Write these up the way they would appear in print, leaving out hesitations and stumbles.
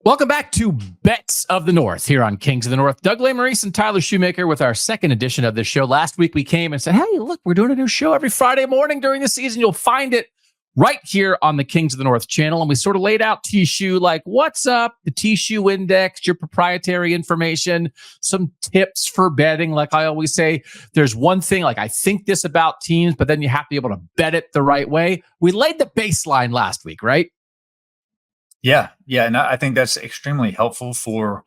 Welcome back to Bets of the North here on Kings of the North. Dawg Mentality and Tyler Shoemaker with our second edition of this show. Last week we came and said, hey, look, we're doing a new show every Friday morning during the season. You'll find it right here on the Kings of the North channel. And we sort of laid out T-Shoe, like what's up, the T-Shoe index, your proprietary information, some tips for betting. Like I always say, there's one thing, like I think this about teams, but then you have to be able to bet it the right way. We laid the baseline last week, right? Yeah. And I think that's extremely helpful for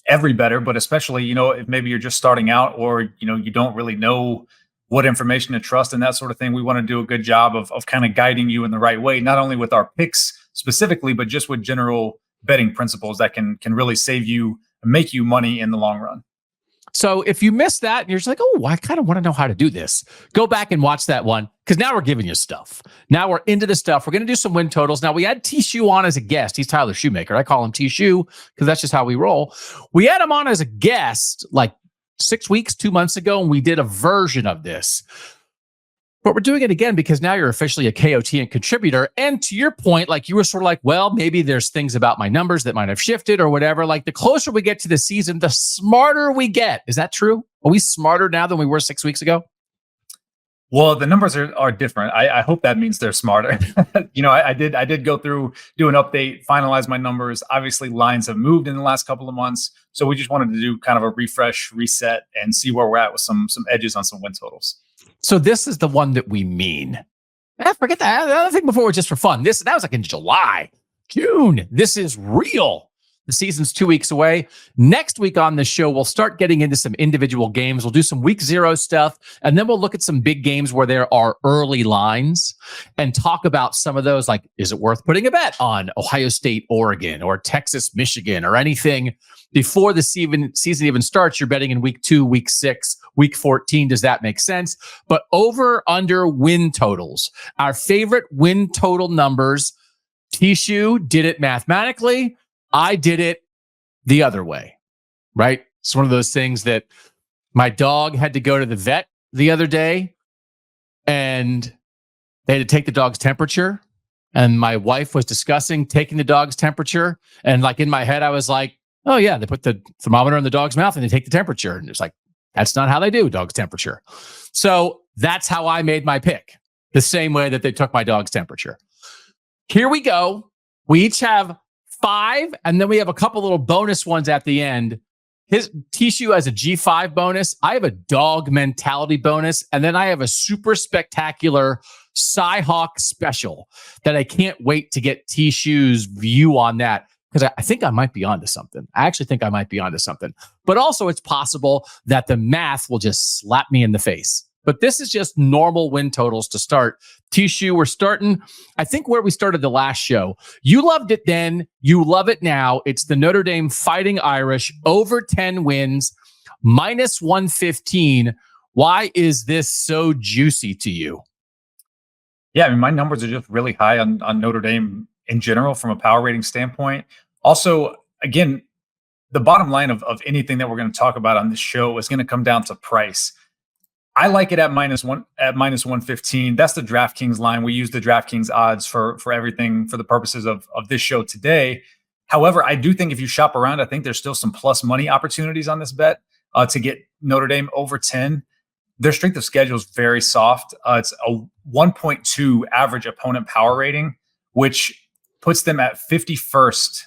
every bettor, but especially, if maybe you're just starting out or, you don't really know what information to trust and that sort of thing. We want to do a good job of kind of guiding you in the right way, not only with our picks specifically, but just with general betting principles that can really save you and make you money in the long run. So if you missed that and you're just like, oh, I kind of want to know how to do this, go back and watch that one because now we're giving you stuff. Now we're into the stuff. We're going to do some win totals. Now we had T-Shoe on as a guest. He's Tyler Shoemaker. I call him T-Shoe because that's just how we roll. We had him on as a guest like 2 months ago, and we did a version of this. But we're doing it again because now you're officially a KOT and contributor. And to your point, like you were sort of like, well, maybe there's things about my numbers that might have shifted or whatever. Like the closer we get to the season, the smarter we get. Is that true? Are we smarter now than we were 6 weeks ago? Well, the numbers are different. I hope that means they're smarter. I did go through, do an update, finalize my numbers. Obviously, lines have moved in the last couple of months. So we just wanted to do kind of a refresh, reset, and see where we're at with some edges on some win totals. So this is the one that we mean. Forget that. The other thing before was just for fun. That was like in July, June. This is real. The season's 2 weeks away. Next week on this show, we'll start getting into some individual games. We'll do some week 0 stuff, and then we'll look at some big games where there are early lines and talk about some of those, like, is it worth putting a bet on Ohio State, Oregon, or Texas, Michigan, or anything before the season even starts? You're betting in week 2, week 6, week 14. Does that make sense? But over, under win totals, our favorite win total numbers. T-Shoe did it mathematically. I did it the other way, right? It's one of those things that my dog had to go to the vet the other day and they had to take the dog's temperature. And my wife was discussing taking the dog's temperature. And like in my head, I was like, oh yeah, they put the thermometer in the dog's mouth and they take the temperature. And it's like, that's not how they do dog's temperature. So that's how I made my pick, the same way that they took my dog's temperature. Here we go. We each have 5, and then we have a couple little bonus ones at the end. His T-Shoe has a G5 bonus. I have a Dawg Mentality bonus, and then I have a super spectacular Cyhawk special that I can't wait to get T-Shoe's view on that because I think I might be onto something. I actually think I might be onto something. But also it's possible that the math will just slap me in the face. But this is just normal win totals to start. T-Shoe, we're starting, I think, where we started the last show. You loved it then. You love it now. It's the Notre Dame Fighting Irish, over 10 wins, minus 115. Why is this so juicy to you? Yeah, I mean, my numbers are just really high on Notre Dame in general from a power rating standpoint. Also, again, the bottom line of anything that we're going to talk about on this show is going to come down to price. I like it at minus 115. That's the DraftKings line. We use the DraftKings odds for everything for the purposes of this show today. However, I do think if you shop around, I think there's still some plus money opportunities on this bet to get Notre Dame over 10. Their strength of schedule is very soft. It's a 1.2 average opponent power rating, which puts them at 51st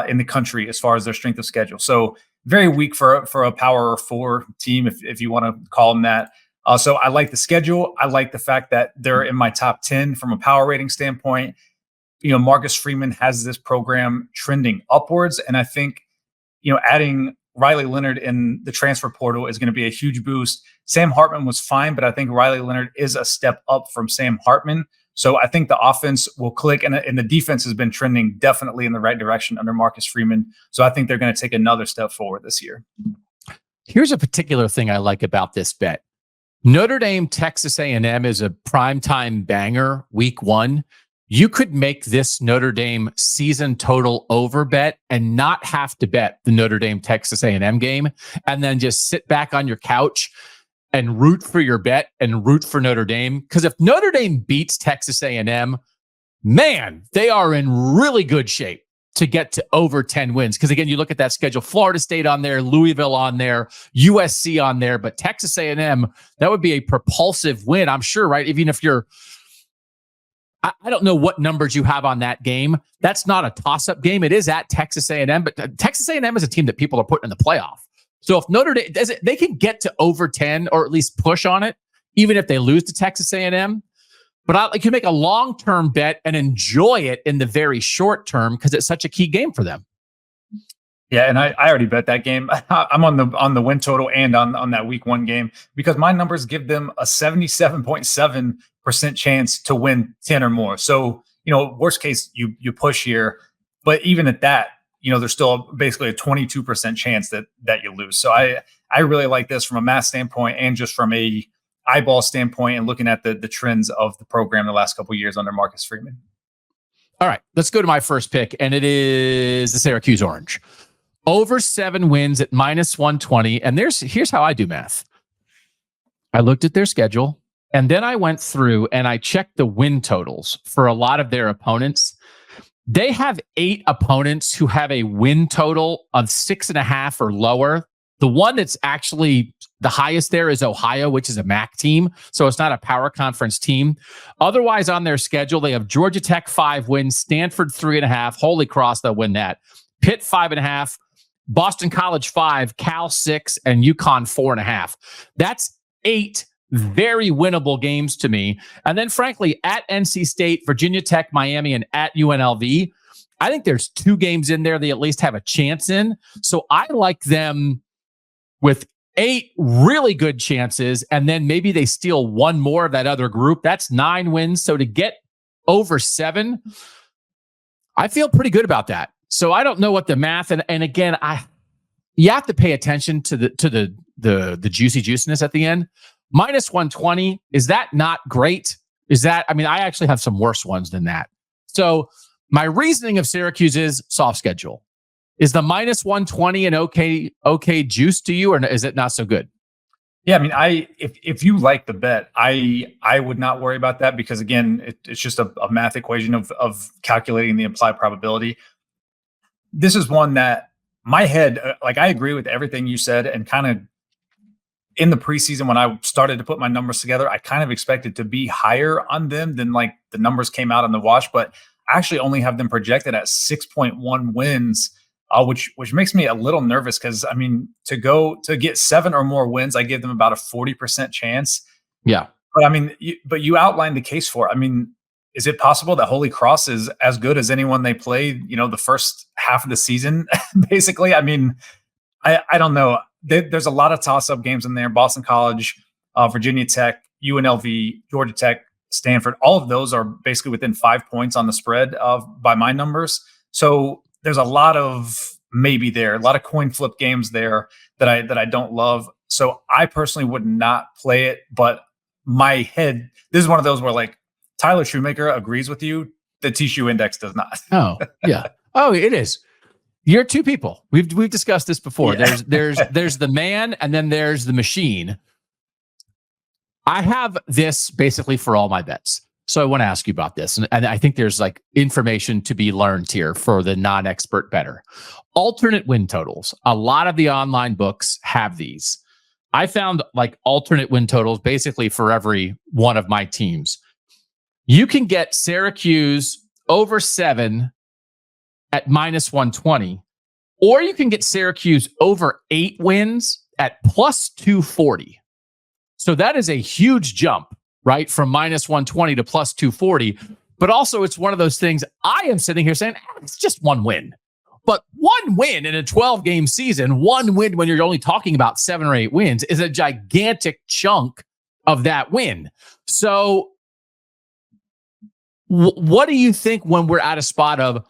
in the country as far as their strength of schedule. So very weak for a power 4 team, if you want to call them that. So I like the schedule. I like the fact that they're in my top 10 from a power rating standpoint. Marcus Freeman has this program trending upwards. And I think, adding Riley Leonard in the transfer portal is going to be a huge boost. Sam Hartman was fine, but I think Riley Leonard is a step up from Sam Hartman. So I think the offense will click, and the defense has been trending definitely in the right direction under Marcus Freeman. So I think they're going to take another step forward this year. Here's a particular thing I like about this bet. Notre Dame, Texas A&M is a primetime banger week 1. You could make this Notre Dame season total over bet and not have to bet the Notre Dame, Texas A&M game, and then just sit back on your couch and root for your bet and root for Notre Dame. Because if Notre Dame beats Texas A&M, man, they are in really good shape. to get to over 10 wins. Because again, you look at that schedule, Florida State on there, Louisville on there, USC on there, but Texas A&M, that would be a propulsive win, I'm sure, right? Even if you're, I don't know what numbers you have on that game. That's not a toss-up game. It is at Texas A&M, but Texas A&M is a team that people are putting in the playoff. So if Notre Dame, they can get to over 10 or at least push on it, even if they lose to Texas A&M. But I can make a long-term bet and enjoy it in the very short term because it's such a key game for them. Yeah, and I already bet that game. I'm on the win total and on that week 1 game because my numbers give them a 77.7% chance to win 10 or more. So, worst case, you push here. But even at that, there's still basically a 22% chance that you lose. So I really like this from a math standpoint and just from a eyeball standpoint and looking at the trends of the program the last couple of years under Marcus Freeman. All right, let's go to my first pick, and it is the Syracuse Orange. Over 7 wins at -120. And here's how I do math. I looked at their schedule, and then I went through and I checked the win totals for a lot of their opponents. They have 8 opponents who have a win total of 6.5 or lower. The one that's actually the highest there is Ohio, which is a MAC team. So it's not a power conference team. Otherwise, on their schedule, they have Georgia Tech 5 wins, Stanford 3.5. Holy Cross, they'll win that. Pitt 5.5, Boston College 5, Cal 6, and UConn 4.5. That's 8 very winnable games to me. And then, frankly, at NC State, Virginia Tech, Miami, and at UNLV, I think there's 2 games in there they at least have a chance in. So I like them with 8 really good chances, and then maybe they steal 1 more of that other group. That's 9 wins. So to get over 7, I feel pretty good about that. So I don't know what the math, and again, you have to pay attention to the juicy juiciness at the end. -120, is that not great? I actually have some worse ones than that. So my reasoning of Syracuse is soft schedule. Is the -120 an okay juice to you, or is it not so good? Yeah, if you like the bet, I would not worry about that because again, it's just a math equation of calculating the implied probability. This is one that my head, I agree with everything you said, and kind of in the preseason when I started to put my numbers together, I kind of expected to be higher on them than the numbers came out on the wash, but I actually only have them projected at 6.1 wins. Which makes me a little nervous because to get 7 or more wins, I give them about a 40% chance. Yeah, but you outlined the case for it. Is it possible that Holy Cross is as good as anyone they play? The first half of the season, basically. I don't know. There's a lot of toss-up games in there. Boston College, Virginia Tech, UNLV, Georgia Tech, Stanford. All of those are basically within 5 points on the spread by my numbers. So there's a lot of maybe there, a lot of coin flip games there that I don't love. So I personally would not play it, but my head, this is one of those where Tyler Shoemaker agrees with you. The TSU index does not. Oh, yeah. Oh, it is. You're 2 people. We've discussed this before. Yeah. There's the man and then there's the machine. I have this basically for all my bets. So I want to ask you about this. And I think there's information to be learned here for the non-expert bettor. Alternate win totals. A lot of the online books have these. I found alternate win totals basically for every one of my teams. You can get Syracuse over 7 at -120, or you can get Syracuse over 8 wins at +240. So that is a huge jump, right? From -120 to +240. But also it's one of those things I am sitting here saying, it's just 1 win. But 1 win in a 12-game season, 1 win when you're only talking about 7 or 8 wins is a gigantic chunk of that win. So what do you think when we're at a spot of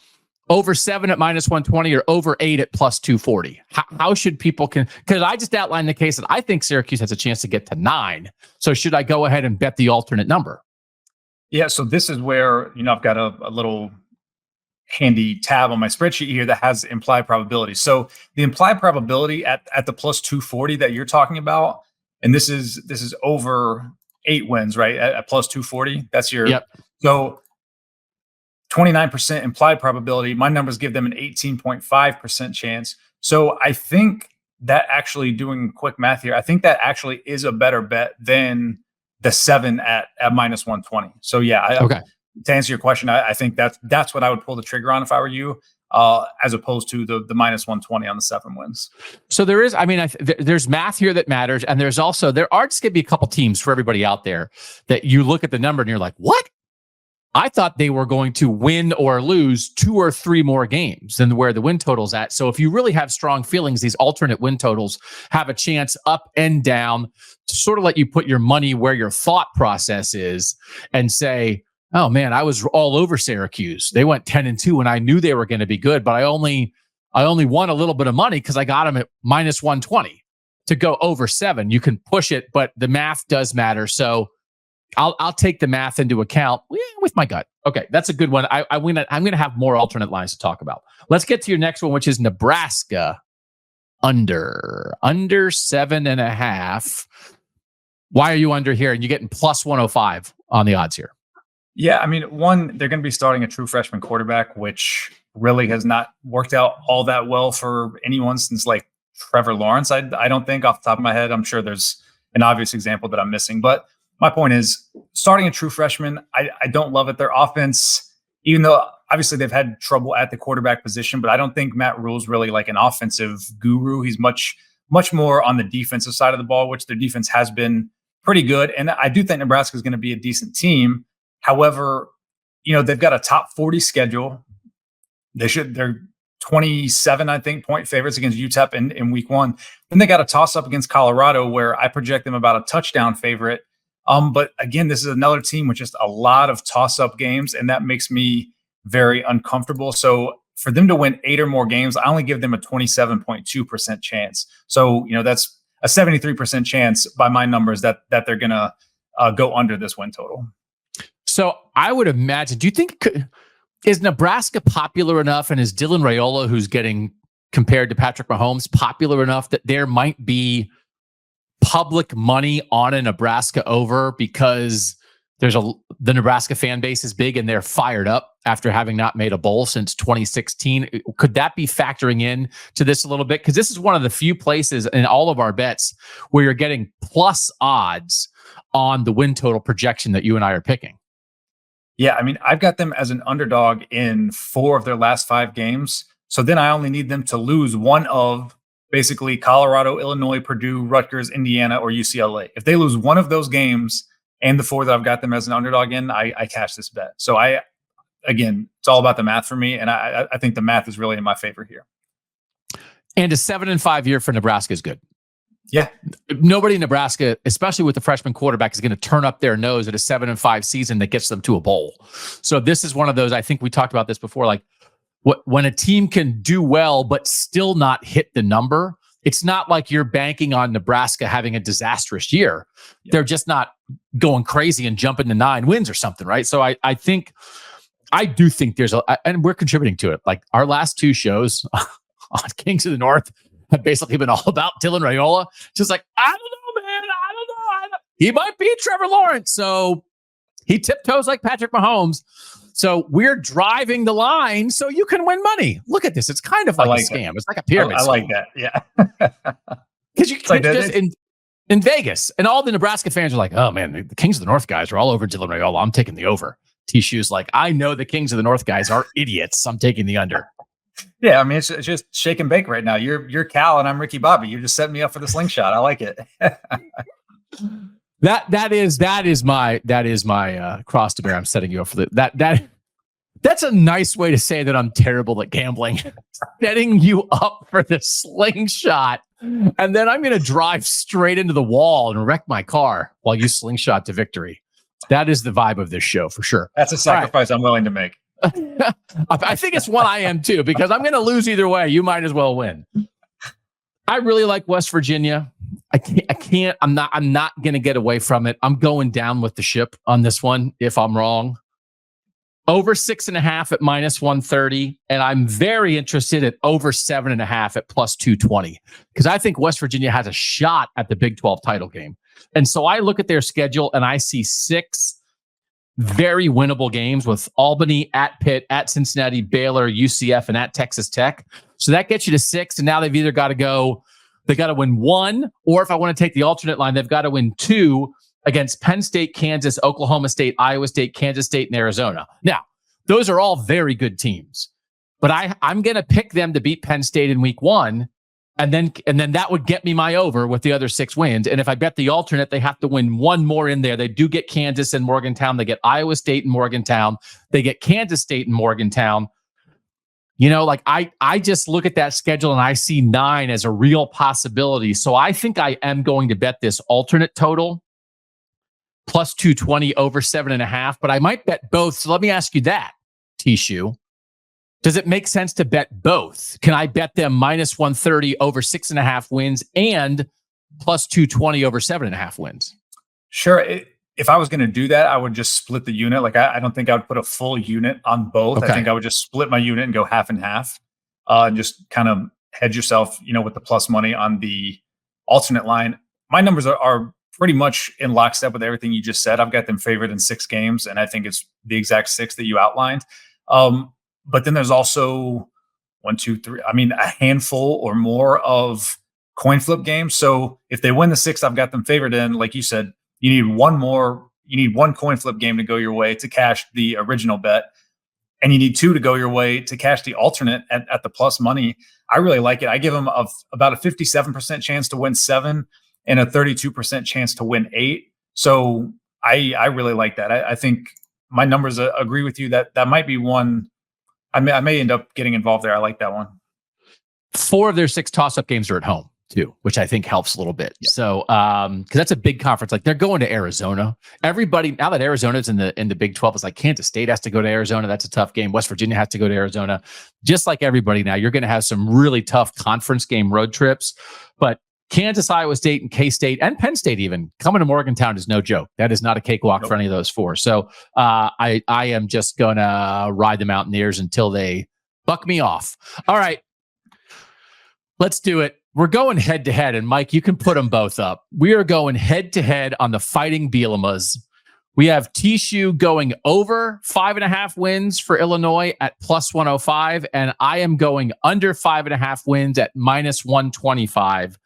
over 7 at -120 or over 8 at +240? How should people because I just outlined the case that I think Syracuse has a chance to get to 9. So should I go ahead and bet the alternate number? Yeah. So this is where, I've got a little handy tab on my spreadsheet here that has implied probability. So the implied probability at the +240 that you're talking about, and this is over 8 wins, right? At +240. That's your, yep. So 29% implied probability. My numbers give them an 18.5% chance. So I think that, actually doing quick math here, I think that actually is a better bet than the 7 at minus 120. So yeah, Okay. To answer your question, I think that's what I would pull the trigger on if I were you, as opposed to the minus 120 on the 7 wins. So there is, I mean, there's math here that matters. And there are just going to be a couple teams for everybody out there that you look at the number and you're like, what? I thought they were going to win or lose 2 or 3 more games than where the win total's at. So if you really have strong feelings, these alternate win totals have a chance up and down to sort of let you put your money where your thought process is and say, oh man, I was all over Syracuse. They went 10-2 and I knew they were going to be good, but I only won a little bit of money because I got them at minus 120 to go over 7. You can push it, but the math does matter. So I'll take the math into account with my gut. Okay, that's a good one. I'm gonna have more alternate lines to talk about. Let's get to your next one, which is Nebraska under 7.5. Why are you under here? And you're getting plus 105 on the odds here. Yeah, I mean, one, they're going to be starting a true freshman quarterback, which really has not worked out all that well for anyone since like Trevor Lawrence. I don't think, off the top of my head. I'm sure there's an obvious example that I'm missing, but my point is, starting a true freshman, I don't love it. Their offense, even though obviously they've had trouble at the quarterback position, but I don't think Matt Rule's really like an offensive guru. He's much more on the defensive side of the ball, which their defense has been pretty good. And I do think Nebraska is going to be a decent team. However, they've got a top 40 schedule. They're 27, I think, point favorites against UTEP in week 1. Then they got a toss up against Colorado, where I project them about a touchdown favorite. But again, this is another team with just a lot of toss-up games, and that makes me very uncomfortable. So for them to win 8 or more games, I only give them a 27.2% chance. So, that's a 73% chance by my numbers that they're going to go under this win total. So I would imagine, do you think, is Nebraska popular enough, and is Dylan Raiola, who's getting compared to Patrick Mahomes, popular enough that there might be public money on a Nebraska over because the Nebraska fan base is big and they're fired up after having not made a bowl since 2016? Could that be factoring in to this a little bit? Because this is one of the few places in all of our bets where you're getting plus odds on the win total projection that you and I are picking. Yeah, I mean, I've got them as an underdog in 4 of their last 5 games. So then I only need them to lose one of basically Colorado, Illinois, Purdue, Rutgers, Indiana, or UCLA. If they lose one of those games and the 4 that I've got them as an underdog in, I cash this bet. So again, it's all about the math for me. And I think the math is really in my favor here. And a 7-5 year for Nebraska is good. Yeah. Nobody in Nebraska, especially with the freshman quarterback, is going to turn up their nose at a 7-5 season that gets them to a bowl. So this is one of those, I think we talked about this before, like when a team can do well but still not hit the number, it's not like you're banking on Nebraska having a disastrous year. Yeah. They're just not going crazy and jumping to 9 wins or something, right? So I do think there's and we're contributing to it. Like our last 2 shows on Kings of the North have basically been all about Dylan Raiola. Just like, I don't know, man. I don't know. He might be Trevor Lawrence. So he tiptoes like Patrick Mahomes. So we're driving the line so you can win money. Look at this. It's kind of like a scam. It's like a pyramid. I like that. Yeah. Because you can't just in Vegas, and all the Nebraska fans are like, oh man, the Kings of the North guys are all over Dylan Raiola. I'm taking the over. T-Shoe's like, I know the Kings of the North guys are idiots. I'm taking the under. Yeah, I mean, it's just shake and bake right now. You're Cal and I'm Ricky Bobby. You're just setting me up for the slingshot. I like it. That is my cross to bear. I'm setting you up for that's a nice way to say that I'm terrible at gambling. Setting you up for the slingshot, and then I'm going to drive straight into the wall and wreck my car while you slingshot to victory. That is the vibe of this show for sure. That's a sacrifice I'm willing to make. I think it's one I am too, because I'm going to lose either way. You might as well win. I really like West Virginia. I'm not going to get away from it. I'm going down with the ship on this one if I'm wrong. Over 6.5 at minus 130. And I'm very interested at over 7.5 at plus 220, because I think West Virginia has a shot at the Big 12 title game. And so I look at their schedule and I see 6 very winnable games with Albany, at Pitt, at Cincinnati, Baylor, UCF, and at Texas Tech. So that gets you to 6. And now they've either got to win 1, or if I want to take the alternate line, they've got to win 2 against Penn State, Kansas, Oklahoma State, Iowa State, Kansas State, and Arizona. Now, those are all very good teams, but I'm going to pick them to beat Penn State in week 1. And then that would get me my over with the other 6 wins. And if I bet the alternate, they have to win 1 more in there. They do get Kansas and Morgantown. They get Iowa State and Morgantown. They get Kansas State and Morgantown. Like I just look at that schedule and I see 9 as a real possibility. So I think I am going to bet this alternate total plus 220 over 7.5, but I might bet both. So let me ask you that, Tishu. Does it make sense to bet both? Can I bet them minus 130 over 6.5 wins and plus 220 over 7.5 wins? Sure. If I was going to do that, I would just split the unit. Like I don't think I would put a full unit on both. Okay. I think I would just split my unit and go half and half, and just kind of hedge yourself, with the plus money on the alternate line. My numbers are pretty much in lockstep with everything you just said. I've got them favored in 6 games, and I think it's the exact 6 that you outlined. But then there's also 1, 2, 3. I mean, a handful or more of coin flip games. So if they win the 6, I've got them favored in. Like you said, you need 1 more. You need 1 coin flip game to go your way to cash the original bet, and you need 2 to go your way to cash the alternate at the plus money. I really like it. I give them about a 57% chance to win 7 and a 32% chance to win 8. So I really like that. I think my numbers agree with you that might be one. I may end up getting involved there. I like that one. 4 of their 6 toss-up games are at home too, which I think helps a little bit. Yep. So, because that's a big conference. Like they're going to Arizona. Everybody now that Arizona's in the Big 12, is like Kansas State has to go to Arizona. That's a tough game. West Virginia has to go to Arizona. Just like everybody now, you're going to have some really tough conference game road trips. But Kansas, Iowa State, and K-State, and Penn State even coming to Morgantown is no joke. That is not a cakewalk for any of those 4. So I am just going to ride the Mountaineers until they buck me off. All right, let's do it. We're going head to head, and Mike, you can put them both up. We are going head to head on the Fighting Bielemas. We have Tishu going over 5.5 wins for Illinois at plus 105, and I am going under 5.5 wins at minus 125.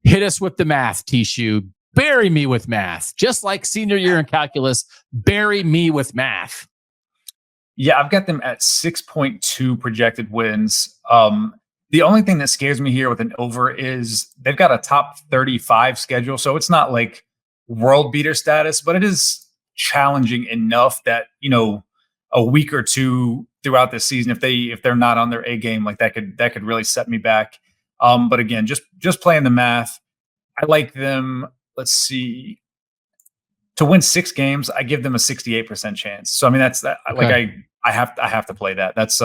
Hit us with the math, Tishu. Bury me with math. Just like senior year in calculus, bury me with math. Yeah, I've got them at 6.2 projected wins. The only thing that scares me here with an over is they've got a top 35 schedule. So it's not like world beater status, but it is challenging enough that, a week or 2 throughout the season, if they're not on their A game, like that could really set me back. But again, just playing the math, I like them. Let's see, to win 6 games, I give them a 68% chance. So I mean, that's that. Okay. Like I have to play that. That's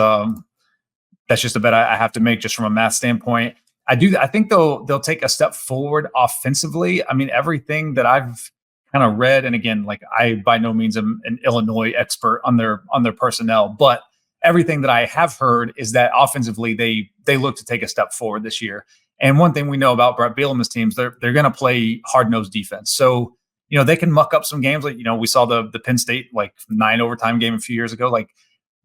just a bet I have to make just from a math standpoint. I think they'll take a step forward offensively. I mean, everything that I've kind of read, and again, like I by no means am an Illinois expert on their personnel, but everything that I have heard is that offensively they look to take a step forward this year. And one thing we know about Brett Bielema's teams, they're going to play hard-nosed defense. So, they can muck up some games. Like, we saw the Penn State, 9 overtime game a few years ago. Like,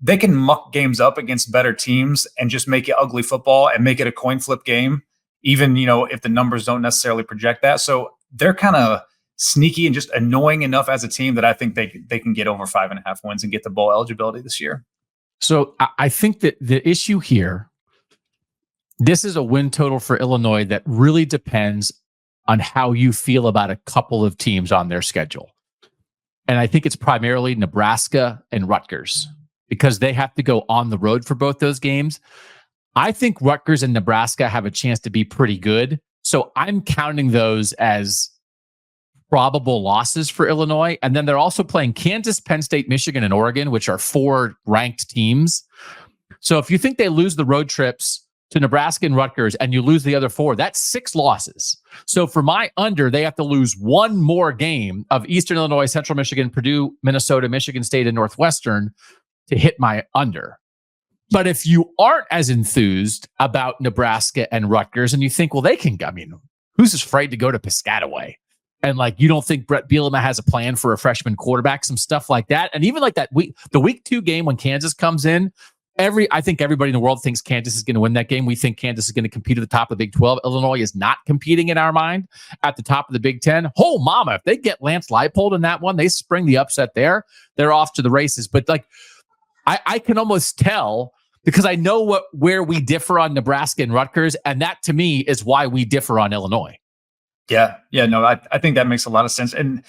they can muck games up against better teams and just make it ugly football and make it a coin flip game, even, if the numbers don't necessarily project that. So they're kind of sneaky and just annoying enough as a team that I think they can get over 5.5 wins and get the bowl eligibility this year. So I think that the issue here, this is a win total for Illinois that really depends on how you feel about a couple of teams on their schedule. And I think it's primarily Nebraska and Rutgers because they have to go on the road for both those games. I think Rutgers and Nebraska have a chance to be pretty good. So I'm counting those as probable losses for Illinois. And then they're also playing Kansas, Penn State, Michigan, and Oregon, which are 4 ranked teams. So if you think they lose the road trips to Nebraska and Rutgers and you lose the other 4, that's 6 losses. So for my under, they have to lose 1 more game of Eastern Illinois, Central Michigan, Purdue, Minnesota, Michigan State, and Northwestern to hit my under. But if you aren't as enthused about Nebraska and Rutgers and you think, well, who's afraid to go to Piscataway and like you don't think Brett Bielema has a plan for a freshman quarterback, some stuff like that. And even like the week 2 game when Kansas comes in, I think everybody in the world thinks Kansas is going to win that game. We think Kansas is going to compete at the top of the Big 12. Illinois is not competing in our mind at the top of the Big 10. Oh, mama, if they get Lance Leipold in that one, they spring the upset there. They're off to the races. But like, I can almost tell because I know where we differ on Nebraska and Rutgers, and that to me is why we differ on Illinois. Yeah, no, I think that makes a lot of sense. And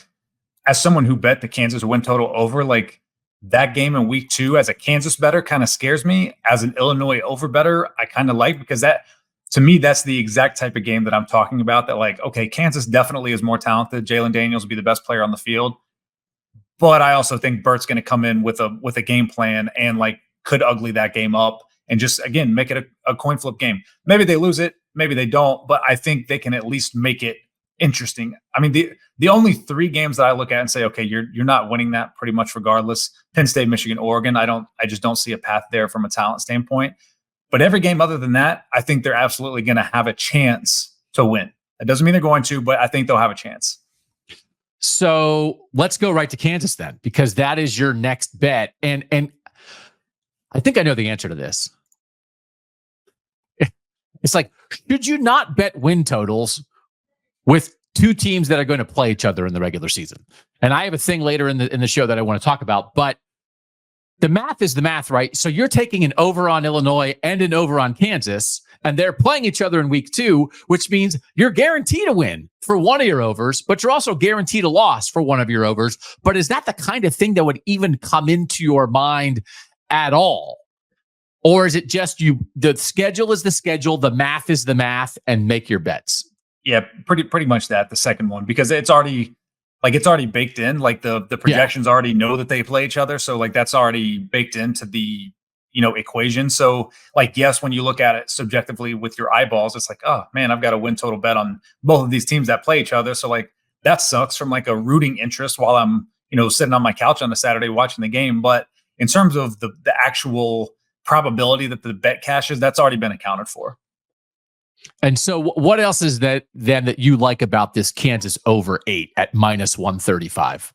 as someone who bet the Kansas win total over, like, that game in week 2 as a Kansas bettor kind of scares me. As an Illinois over bettor, I kind of like, because that, to me, that's the exact type of game that I'm talking about. That like, okay, Kansas definitely is more talented. Jalen Daniels will be the best player on the field, but I also think Bert's going to come in with a game plan and like could ugly that game up and just again make it a coin flip game. Maybe they lose it, maybe they don't, but I think they can at least make it interesting. I mean, the only 3 games that I look at and say, okay, you're not winning that pretty much regardless. Penn State, Michigan, Oregon. I just don't see a path there from a talent standpoint. But every game other than that, I think they're absolutely going to have a chance to win. That doesn't mean they're going to, but I think they'll have a chance. So let's go right to Kansas then, because that is your next bet. And I think I know the answer to this. It's like, should you not bet win totals with 2 teams that are going to play each other in the regular season? And I have a thing later in the show that I want to talk about, but the math is the math, right? So you're taking an over on Illinois and an over on Kansas, and they're playing each other in week 2, which means you're guaranteed a win for one of your overs, but you're also guaranteed a loss for one of your overs. But is that the kind of thing that would even come into your mind at all? Or is it just the schedule is the schedule, the math is the math, and make your bets? Yeah, pretty much that, the second one, because it's already baked in. Like the projections already know that they play each other. So like that's already baked into the, equation. So like, yes, when you look at it subjectively with your eyeballs, it's like, oh man, I've got a win total bet on both of these teams that play each other. So like that sucks from like a rooting interest while I'm, sitting on my couch on a Saturday watching the game. But in terms of the actual probability that the bet cashes, that's already been accounted for. And so what else is that then that you like about this Kansas over 8 at -135?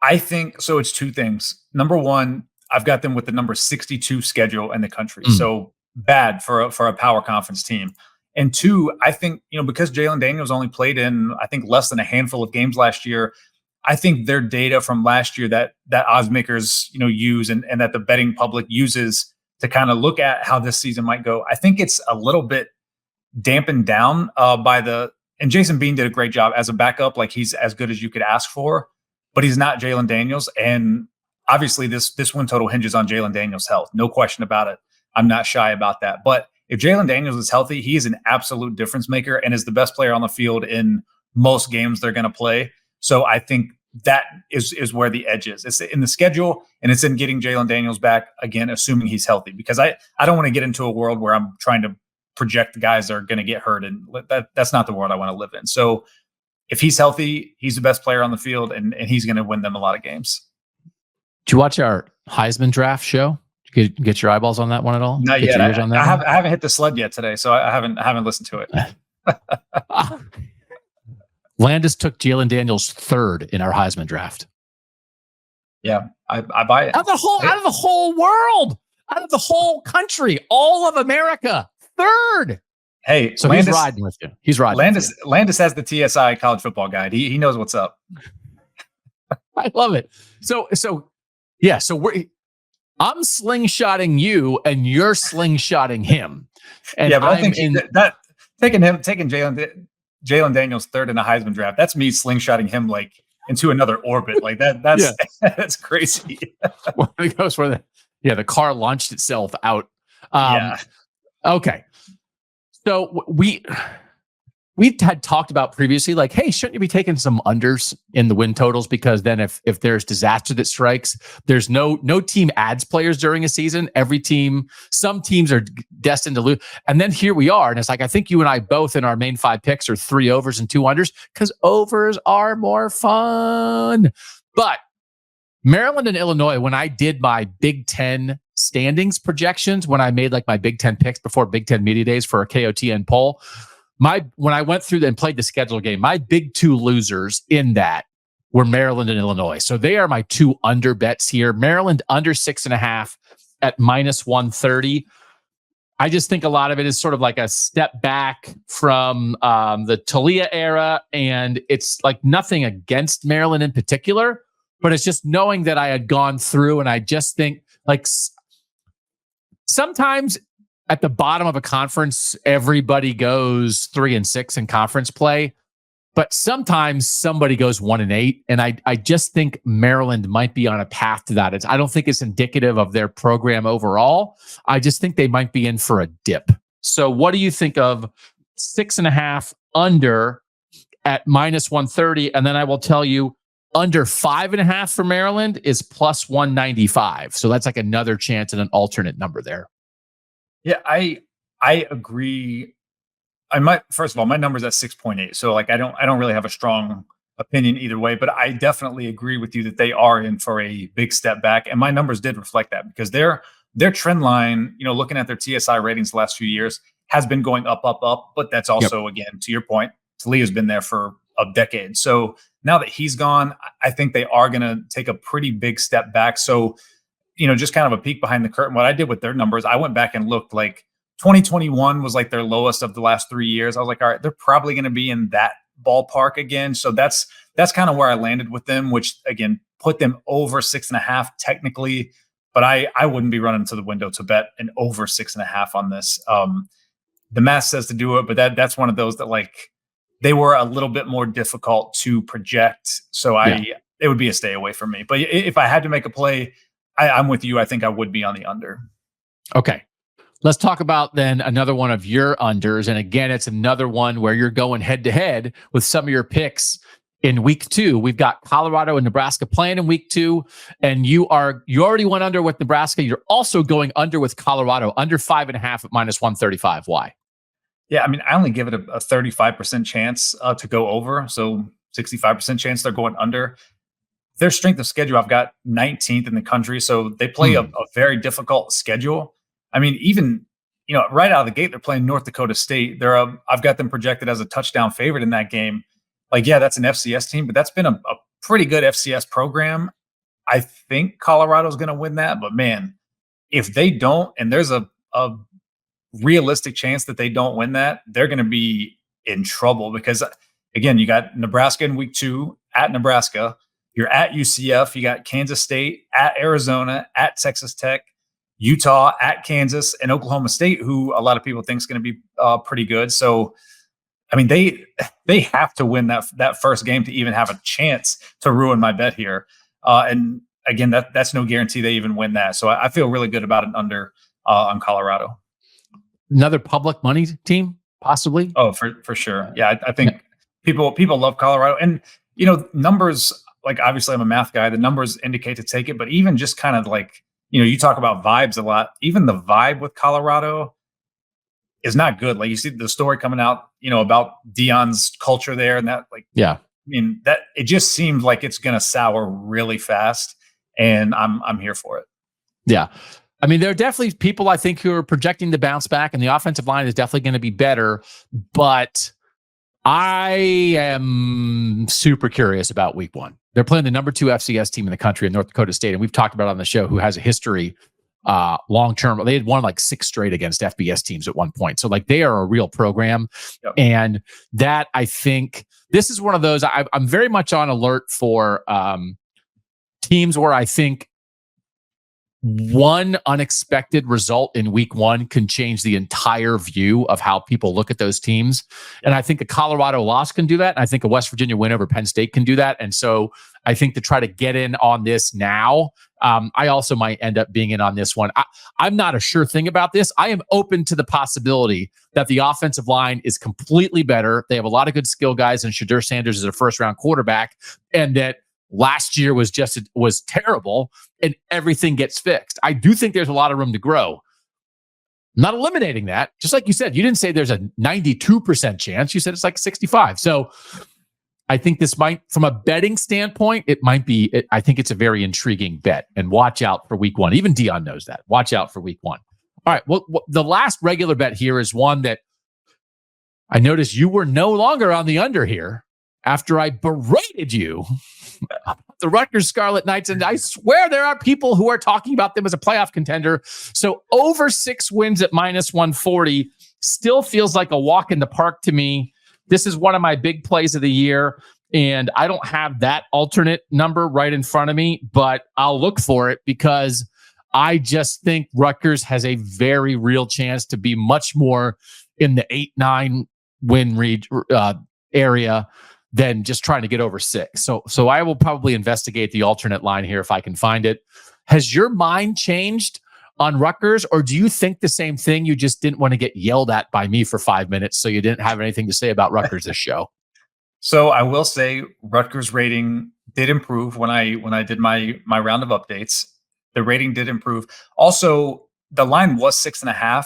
I think so. It's 2 things. Number one, I've got them with the number 62 schedule in the country. So bad for a power conference team. And 2, I think, because Jalen Daniels only played in, I think, less than a handful of games last year, I think their data from last year that odds makers, use and that the betting public uses to kind of look at how this season might go, I think it's a little bit dampened down and Jason Bean did a great job as a backup. Like he's as good as you could ask for, but he's not Jalen Daniels. And obviously this win total hinges on Jalen Daniels' health. No question about it. I'm not shy about that. But if Jalen Daniels is healthy, he is an absolute difference maker and is the best player on the field in most games they're going to play. So I think that is where the edge is. It's in the schedule and it's in getting Jalen Daniels back, again, assuming he's healthy, because I don't want to get into a world where I'm trying to project the guys that are going to get hurt, and that's not the world I want to live in. So if he's healthy, he's the best player on the field, and he's going to win them a lot of games. Did you watch our Heisman draft show? Did you get your eyeballs on that one at all? Not yet. I haven't hit the sled yet today, so I haven't listened to it. Landis took Jalen Daniels 3rd in our Heisman draft. Yeah, I buy it. Out of the whole world, out of the whole country, all of America, 3rd. Hey, so Landis, he's riding with you. He's riding. Landis has the TSI college football guide. He knows what's up. I love it. So yeah. So I'm slingshotting you, and you're slingshotting him. And yeah, but I think that taking Jalen Daniels 3rd in a Heisman draft, that's me slingshotting him like into another orbit. Like that's that's crazy. Well, it goes where the car launched itself out. Okay. So we had talked about previously, like, hey, shouldn't you be taking some unders in the win totals? Because then if there's disaster that strikes, there's no team adds players during a season. Some teams are destined to lose. And then here we are. And it's like, I think you and I both in our main 5 picks are 3 overs and 2 unders because overs are more fun. But Maryland and Illinois, when I did my Big Ten standings projections, when I made like my Big Ten picks before Big Ten Media Days for a KOTN poll, when I went through and played the schedule game, my big two losers in that were Maryland and Illinois. So they are my two under bets here. Maryland under 6.5 at -130. I just think a lot of it is sort of like a step back from the Talia era. And it's like nothing against Maryland in particular, but it's just knowing that I had gone through, and I just think like sometimes at the bottom of a conference, everybody goes 3-6 in conference play, but sometimes somebody goes 1-8. And I just think Maryland might be on a path to that. I don't think it's indicative of their program overall. I just think they might be in for a dip. So what do you think of 6.5 under at -130? And then I will tell you under 5.5 for Maryland is +195. So that's like another chance and an alternate number there. Yeah, I agree. First of all, my number's at 6.8. So like I don't really have a strong opinion either way, but I definitely agree with you that they are in for a big step back. And my numbers did reflect that, because their trend line, looking at their TSI ratings the last few years, has been going up. But that's also, again, to your point, Talia's been there for a decade. So now that he's gone, I think they are going to take a pretty big step back. So, just kind of a peek behind the curtain, what I did with their numbers, I went back and looked. Like 2021 was like their lowest of the last 3 years. I was like, all right, they're probably going to be in that ballpark again. So that's kind of where I landed with them, which again put them over 6.5 technically, but I wouldn't be running to the window to bet an over 6.5 on this. The math says to do it, but that's one of those that like they were a little bit more difficult to project. So it would be a stay away from me. But if I had to make a play, I'm with you. I think I would be on the under. Okay. Let's talk about then another one of your unders. And again, it's another one where you're going head to head with some of your picks in week 2. We've got Colorado and Nebraska playing in week 2. And you already went under with Nebraska. You're also going under with Colorado, under 5.5 at -135. Why? Yeah, I mean, I only give it a 35% chance to go over. So 65% chance they're going under. Their strength of schedule, I've got 19th in the country. So they play a very difficult schedule. I mean, even, right out of the gate, they're playing North Dakota State. I've got them projected as a touchdown favorite in that game. Like, yeah, that's an FCS team, but that's been a pretty good FCS program. I think Colorado's going to win that, but man, if they don't, and there's a realistic chance that they don't win that, they're going to be in trouble, because again, you got Nebraska in week 2 at Nebraska. You're at UCF. You got Kansas State at Arizona, at Texas Tech, Utah at Kansas, and Oklahoma State, who a lot of people think is going to be pretty good. So, I mean, they have to win that first game to even have a chance to ruin my bet here. And again, that's no guarantee they even win that. So I feel really good about an under on Colorado. Another public money team, possibly. Oh, for sure. Yeah, I think people love Colorado, and numbers. Like, obviously, I'm a math guy. The numbers indicate to take it, but even just kind of like, you talk about vibes a lot. Even the vibe with Colorado is not good. Like, you see the story coming out, about Deion's culture there, and that, like, I mean, that it just seems like it's going to sour really fast, and I'm here for it. Yeah. I mean, there are definitely people I think who are projecting the bounce back, and the offensive line is definitely going to be better, but I am super curious about week 1. They're playing the number 2 FCS team in the country in North Dakota State. And we've talked about it on the show, who has a history long-term. They had won like 6 straight against FBS teams at one point. So like they are a real program. Yep. And that, I think this is one of those, I'm very much on alert for teams where I think one unexpected result in week 1 can change the entire view of how people look at those teams. And I think a Colorado loss can do that. And I think a West Virginia win over Penn State can do that. And so I think to try to get in on this now, I also might end up being in on this one. I'm not a sure thing about this. I am open to the possibility that the offensive line is completely better. They have a lot of good skill guys, and Shadur Sanders is a first-round quarterback, and that last year was terrible, and everything gets fixed. I do think there's a lot of room to grow. I'm not eliminating that. Just like you said, you didn't say there's a 92% chance. You said it's like 65. So I think this might, from a betting standpoint, it might be, I think it's a very intriguing bet, and watch out for week 1. Even Deion knows that. Watch out for week 1. All right. Well, the last regular bet here is one that I noticed you were no longer on the under here after I berated you about the Rutgers Scarlet Knights. And I swear there are people who are talking about them as a playoff contender. So over 6 wins at minus 140 still feels like a walk in the park to me. This is one of my big plays of the year. And I don't have that alternate number right in front of me, but I'll look for it because I just think Rutgers has a very real chance to be much more in the 8-9 win area than just trying to get over 6. So I will probably investigate the alternate line here if I can find it. Has your mind changed on Rutgers, or do you think the same thing? You just didn't want to get yelled at by me for 5 minutes, so you didn't have anything to say about Rutgers this show? So I will say Rutgers rating did improve when I did my round of updates. The rating did improve. Also, the line was 6.5.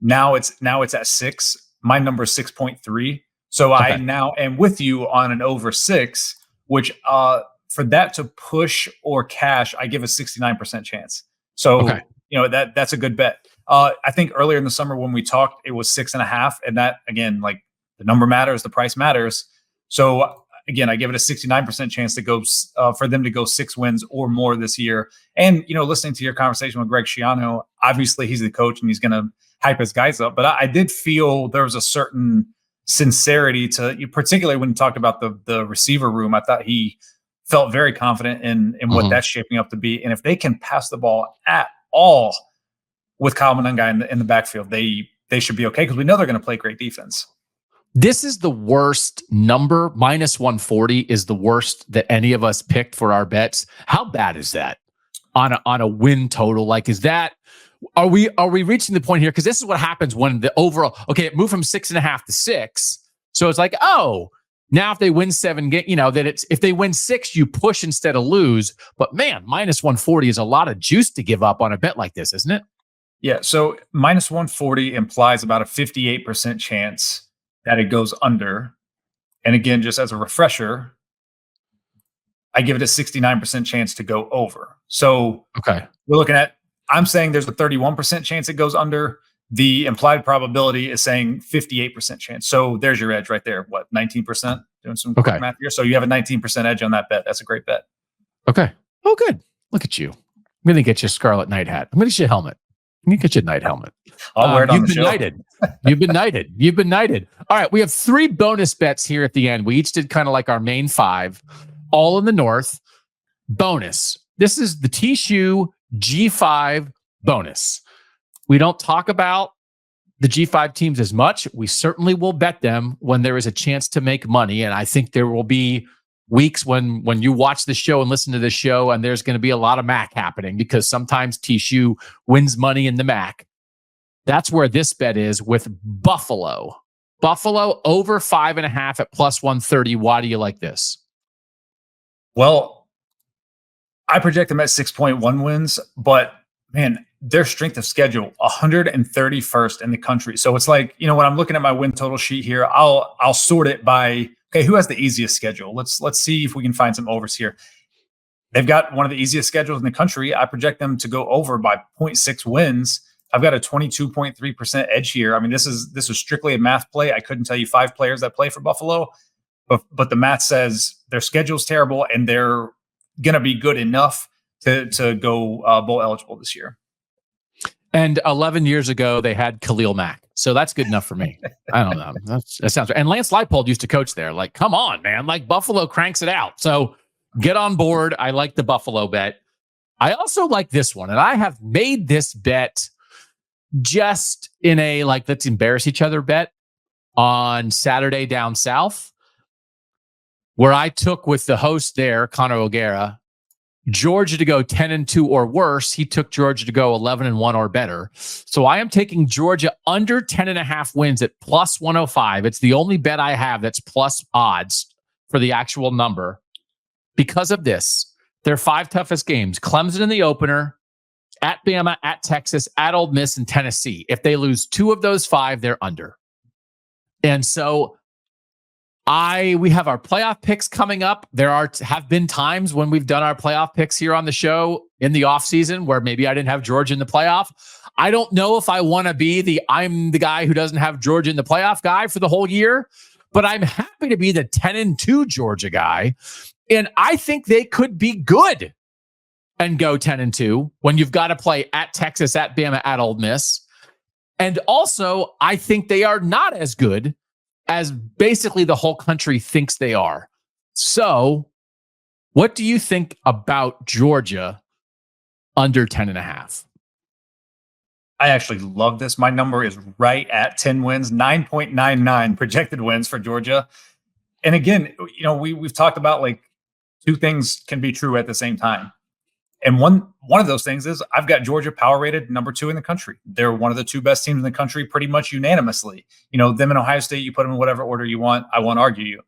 Now it's at 6. My number is 6.3. So okay. I now am with you on an over 6, which for that to push or cash, I give a 69% chance. So okay. That's a good bet. I think earlier in the summer when we talked, it was 6.5, and that again, like the number matters, the price matters. So again, I give it a 69% chance to go for them to go 6 wins or more this year. And listening to your conversation with Greg Schiano, obviously he's the coach and he's going to hype his guys up. But I did feel there was a certain sincerity to you, particularly when you talked about the receiver room. I thought he felt very confident in what that's shaping up to be. And if they can pass the ball at all with Kyle Monangai in the backfield, they should be okay because we know they're going to play great defense. This is the worst number. Minus 140 is the worst that any of us picked for our bets. How bad is that on a win total? Like, is that, are we reaching the point here? Because this is what happens when the overall, okay, it moved from 6.5 to 6. So it's like, oh, now if they win 7 games, that it's, if they win 6, you push instead of lose. But man, minus 140 is a lot of juice to give up on a bet like this, isn't it? Yeah. So minus 140 implies about a 58% chance that it goes under. And again, just as a refresher, I give it a 69% chance to go over. So okay, we're looking at, I'm saying there's a 31% chance it goes under. The implied probability is saying 58% chance. So there's your edge right there. What, 19%? Doing some quick math here. So you have a 19% edge on that bet. That's a great bet. Okay. Oh, good. Look at you. I'm going to get you a Scarlet Knight hat. I'm going to get you a helmet. I'm going to get you a Knight helmet. I'll wear it on the show. You've been knighted. You've been knighted. All right. We have 3 bonus bets here at the end. We each did kind of like our main 5, all in the North. Bonus. This is the T-Shoe G5 bonus. We don't talk about the G5 teams as much. We certainly will bet them when there is a chance to make money. And I think there will be weeks when you watch the show and listen to the show and there's going to be a lot of MAC happening because sometimes T-Shoe wins money in the MAC. That's where this bet is with Buffalo. Buffalo over 5.5 at plus 130. Why do you like this? Well, I project them at 6.1 wins, but man, their strength of schedule, 131st in the country. So it's like, when I'm looking at my win total sheet here, I'll sort it by, okay, who has the easiest schedule? Let's see if we can find some overs here. They've got one of the easiest schedules in the country. I project them to go over by 0.6 wins. I've got a 22.3% edge here. I mean, this is strictly a math play. I couldn't tell you 5 players that play for Buffalo, but the math says their schedule's terrible and they're going to be good enough to go bowl eligible this year. And 11 years ago, they had Khalil Mack. So that's good enough for me. I don't know. That sounds right. And Lance Leipold used to coach there. Like, come on, man. Like, Buffalo cranks it out. So get on board. I like the Buffalo bet. I also like this one. And I have made this bet just in a, like, let's embarrass each other bet on Saturday down south, where I took with the host there, Connor O'Gara, Georgia to go 10-2 or worse. He took Georgia to go 11-1 or better. So I am taking Georgia under 10.5 wins at plus 105. It's the only bet I have that's plus odds for the actual number. Because of this, their 5 toughest games: Clemson in the opener, at Bama, at Texas, at Ole Miss, and Tennessee. If they lose 2 of those 5, they're under. And so we have our playoff picks coming up. There have been times when we've done our playoff picks here on the show in the offseason where maybe I didn't have Georgia in the playoff. I don't know if I want to be I'm the guy who doesn't have Georgia in the playoff guy for the whole year, but I'm happy to be the 10-2 Georgia guy. And I think they could be good and go 10-2 when you've got to play at Texas, at Bama, at Ole Miss. And also, I think they are not as good as basically the whole country thinks they are. So what do you think about Georgia under 10.5? I actually love this. My number is right at 10 wins, 9.99 projected wins for Georgia. And again, we've talked about like two things can be true at the same time. And one of those things is I've got Georgia power rated number 2 in the country. They're one of the 2 best teams in the country pretty much unanimously. Them and Ohio State, you put them in whatever order you want. I won't argue you.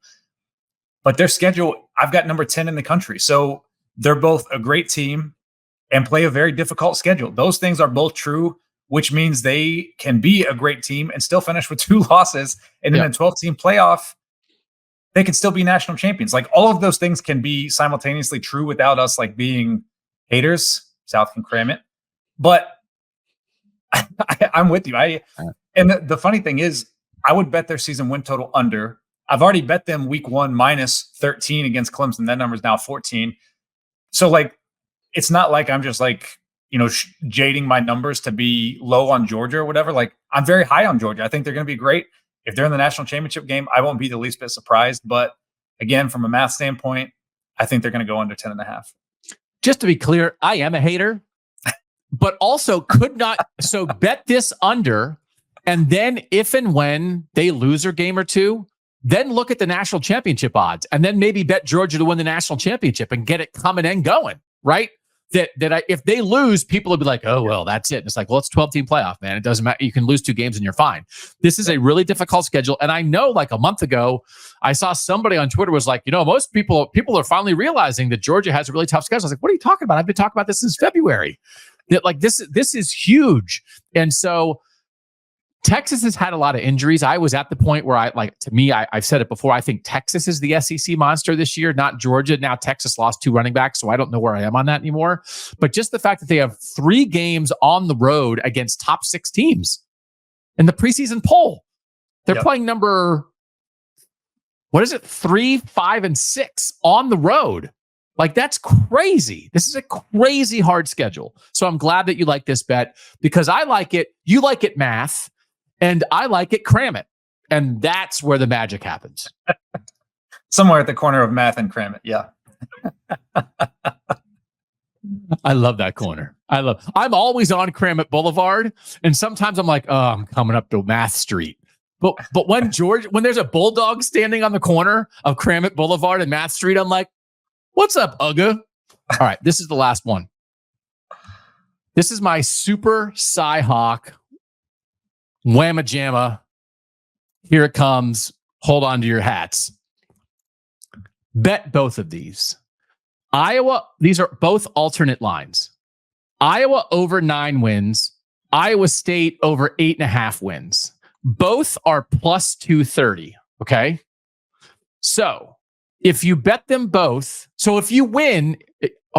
But their schedule, I've got number 10 in the country. So they're both a great team and play a very difficult schedule. Those things are both true, which means they can be a great team and still finish with 2 losses. And in a 12-team playoff, they can still be national champions. Like all of those things can be simultaneously true without us like being haters. South can cram it. But I'm with you. And the funny thing is, I would bet their season win total under. I've already bet them week 1 minus 13 against Clemson. That number is now 14. So like, it's not like I'm just like, jading my numbers to be low on Georgia or whatever. Like I'm very high on Georgia. I think they're going to be great. If they're in the national championship game, I won't be the least bit surprised. But again, from a math standpoint, I think they're going to go under 10.5. Just to be clear, I am a hater, but also could not. So bet this under, and then if and when they lose a game or two, then look at the national championship odds, and then maybe bet Georgia to win the national championship and get it coming and going, right? If they lose, people will be like, oh, well, that's it. And it's like, well, it's 12-team playoff, man. It doesn't matter. You can lose 2 games and you're fine. This is a really difficult schedule. And I know like a month ago, I saw somebody on Twitter was like, most people are finally realizing that Georgia has a really tough schedule. I was like, what are you talking about? I've been talking about this since February. That like this is huge. And so Texas has had a lot of injuries. I was at the point where I've said it before. I think Texas is the SEC monster this year, not Georgia. Now Texas lost 2 running backs, so I don't know where I am on that anymore. But just the fact that they have 3 games on the road against top 6 teams in the preseason poll, they're playing number, 3, 5, and 6 on the road. Like that's crazy. This is a crazy hard schedule. So I'm glad that you like this bet because I like it. You like it math. And I like it, cram it. And that's where the magic happens. Somewhere at the corner of math and cram it. Yeah. I love that corner. I'm always on Cram It Boulevard. And sometimes I'm like, oh, I'm coming up to Math Street. But when there's a bulldog standing on the corner of Cram It Boulevard and Math Street, I'm like, what's up, Ugga? All right, this is the last one. This is my super Cy-Hawk. Whamma jamma. Here it comes. Hold on to your hats. Bet both of these. Iowa, these are both alternate lines. Iowa over 9 wins. Iowa State over 8.5 wins. Both are plus 230. Okay. So if you bet them both, so if you win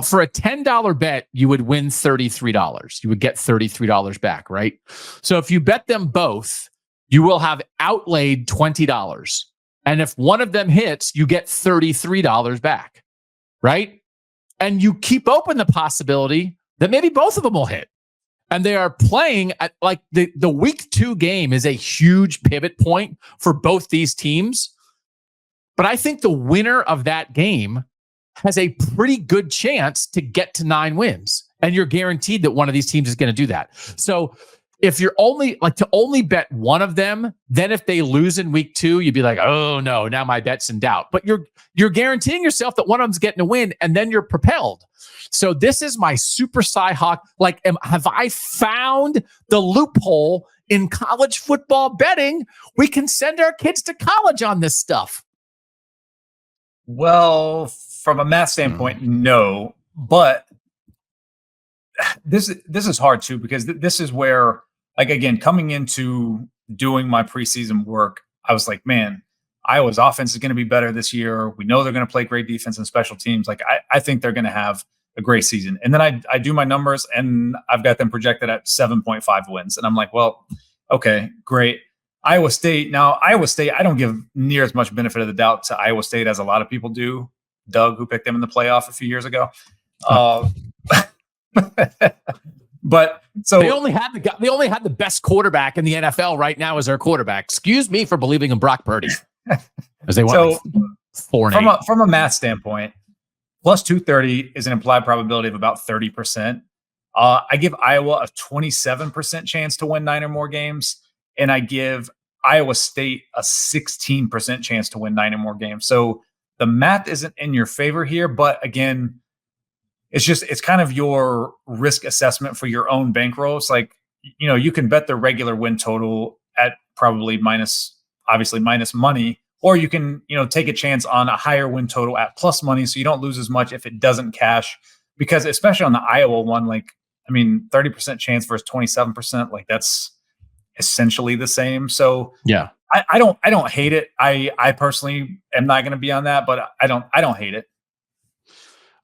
for a $10 bet, you would win $33. You would get $33 back, right? So if you bet them both, you will have outlaid $20. And if one of them hits, you get $33 back, right? And you keep open the possibility that maybe both of them will hit. And they are playing at like the week 2 game is a huge pivot point for both these teams. But I think the winner of that game has a pretty good chance to get to 9 wins. And you're guaranteed that one of these teams is going to do that. So if you're only bet one of them, then if they lose in week 2, you'd be like, oh no, now my bet's in doubt. But you're guaranteeing yourself that one of them's getting a win and then you're propelled. So this is my super Cy-Hawk. Like, have I found the loophole in college football betting? We can send our kids to college on this stuff. Well, from a math standpoint, no. But this is hard too, because this is where, like, again, coming into doing my preseason work, I was like, man, Iowa's offense is going to be better this year. We know they're going to play great defense and special teams. Like, I think they're going to have a great season. And then I do my numbers, and I've got them projected at 7.5 wins. And I'm like, well, okay, great. Iowa State. Now, Iowa State, I don't give near as much benefit of the doubt to Iowa State as a lot of people do. Doug, who picked them in the playoff a few years ago. But so they only had the best quarterback in the NFL right now as their quarterback. Excuse me for believing in Brock Purdy, as they went like 4-8. From a math standpoint, plus 230 is an implied probability of about 30%. I give Iowa a 27% chance to win 9 or more games, and I give Iowa State a 16% chance to win 9 or more games. So the math isn't in your favor here, but again, it's kind of your risk assessment for your own bankroll. It's like, you can bet the regular win total at probably minus money, or you can, take a chance on a higher win total at plus money, so you don't lose as much if it doesn't cash. Because especially on the Iowa one, 30% chance versus 27%, that's essentially the same. So yeah, I don't hate it. I personally am not going to be on that, but I don't hate it.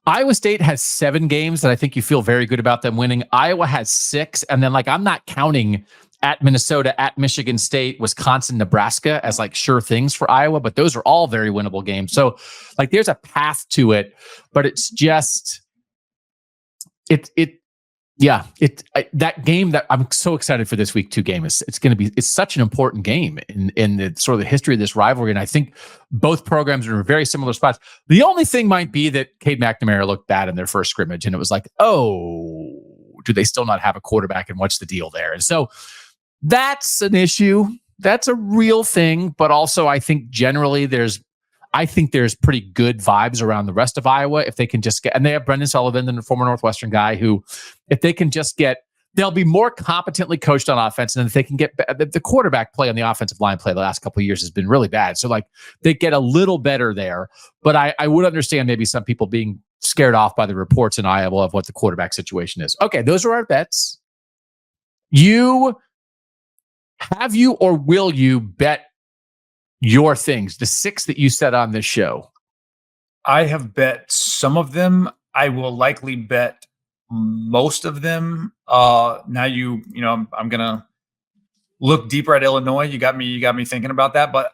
Iowa State has 7 games that I think you feel very good about them winning. Iowa has 6. And then I'm not counting at Minnesota, at Michigan State, Wisconsin, Nebraska as sure things for Iowa, but those are all very winnable games. So there's a path to it, but it's just, that game that I'm so excited for this week 2 game is it's such an important game in the sort of the history of this rivalry. And I think both programs are in very similar spots. The only thing might be that Cade McNamara looked bad in their first scrimmage, and it was do they still not have a quarterback, and what's the deal there? And so that's an issue. That's a real thing. But also I think generally there's pretty good vibes around the rest of Iowa if they can just get, and they have Brendan Sullivan, the former Northwestern guy, who, if they can just get, they'll be more competently coached on offense. And if they can get the quarterback play on the offensive line play the last couple of years has been really bad. So they get a little better there. But I would understand maybe some people being scared off by the reports in Iowa of what the quarterback situation is. Okay, those are our bets. Have you or will you bet your things, the 6 that you said on this show? I have bet some of them. I will likely bet most of them. Now I'm gonna look deeper at Illinois. You got me thinking about that. But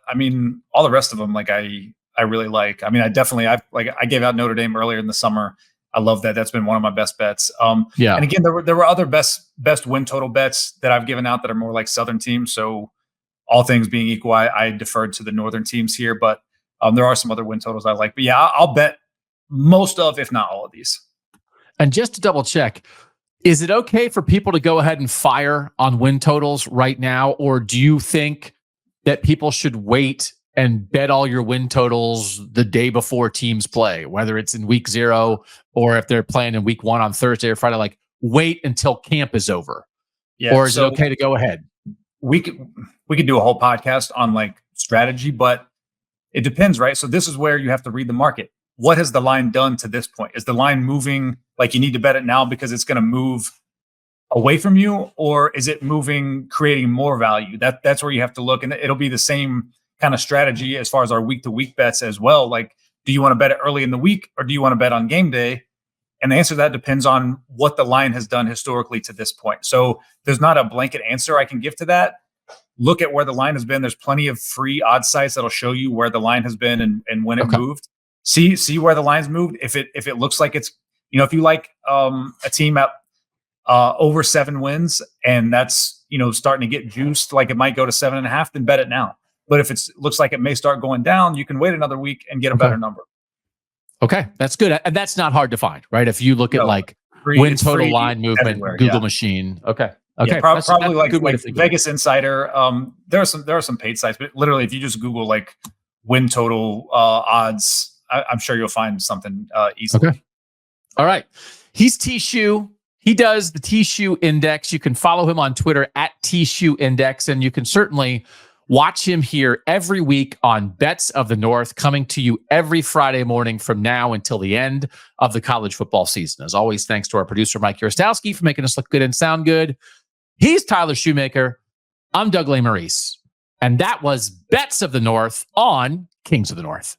all the rest of them, I really like. I gave out Notre Dame earlier in the summer. I love that. That's been one of my best bets. Yeah. And again, there were other best win total bets that I've given out that are more like Southern teams. So all things being equal, I deferred to the Northern teams here, but there are some other win totals I like. But yeah, I'll bet most of, if not all of these. And just to double check, is it okay for people to go ahead and fire on win totals right now? Or do you think that people should wait and bet all your win totals the day before teams play, whether it's in week 0 or if they're playing in week 1 on Thursday or Friday, wait until camp is over? Yeah, or is it okay to go ahead? We could do a whole podcast on strategy, but it depends, right? So this is where you have to read the market. What has the line done to this point? Is the line moving you need to bet it now because it's going to move away from you, or is it moving, creating more value? That's where you have to look, and it'll be the same kind of strategy as far as our week-to-week bets as well. Do you want to bet it early in the week, or do you want to bet on game day? And the answer to that depends on what the line has done historically to this point. So there's not a blanket answer I can give to that. Look at where the line has been. There's plenty of free odds sites that'll show you where the line has been and when it moved. See where the line's moved. If it looks like it's, if you like a team at over 7 wins and that's, starting to get juiced, it might go to 7.5, then bet it now. But if it looks like it may start going down, you can wait another week and get a better number. Okay, that's good. And that's not hard to find, right? If you look at win total line movement, Google machine. Okay. Yeah, probably good way to Vegas Insider. There are some paid sites, but literally if you just Google win total odds, I'm sure you'll find something easily. Okay. All right. He's T-Shoe. He does the T-Shoe Index. You can follow him on Twitter at T-Shoe Index, and you can certainly watch him here every week on Bets of the North, coming to you every Friday morning from now until the end of the college football season. As always, thanks to our producer, Mike Urostowski, for making us look good and sound good. He's Tyler Shoemaker. I'm Doug Lesmerises. And that was Bets of the North on Kings of the North.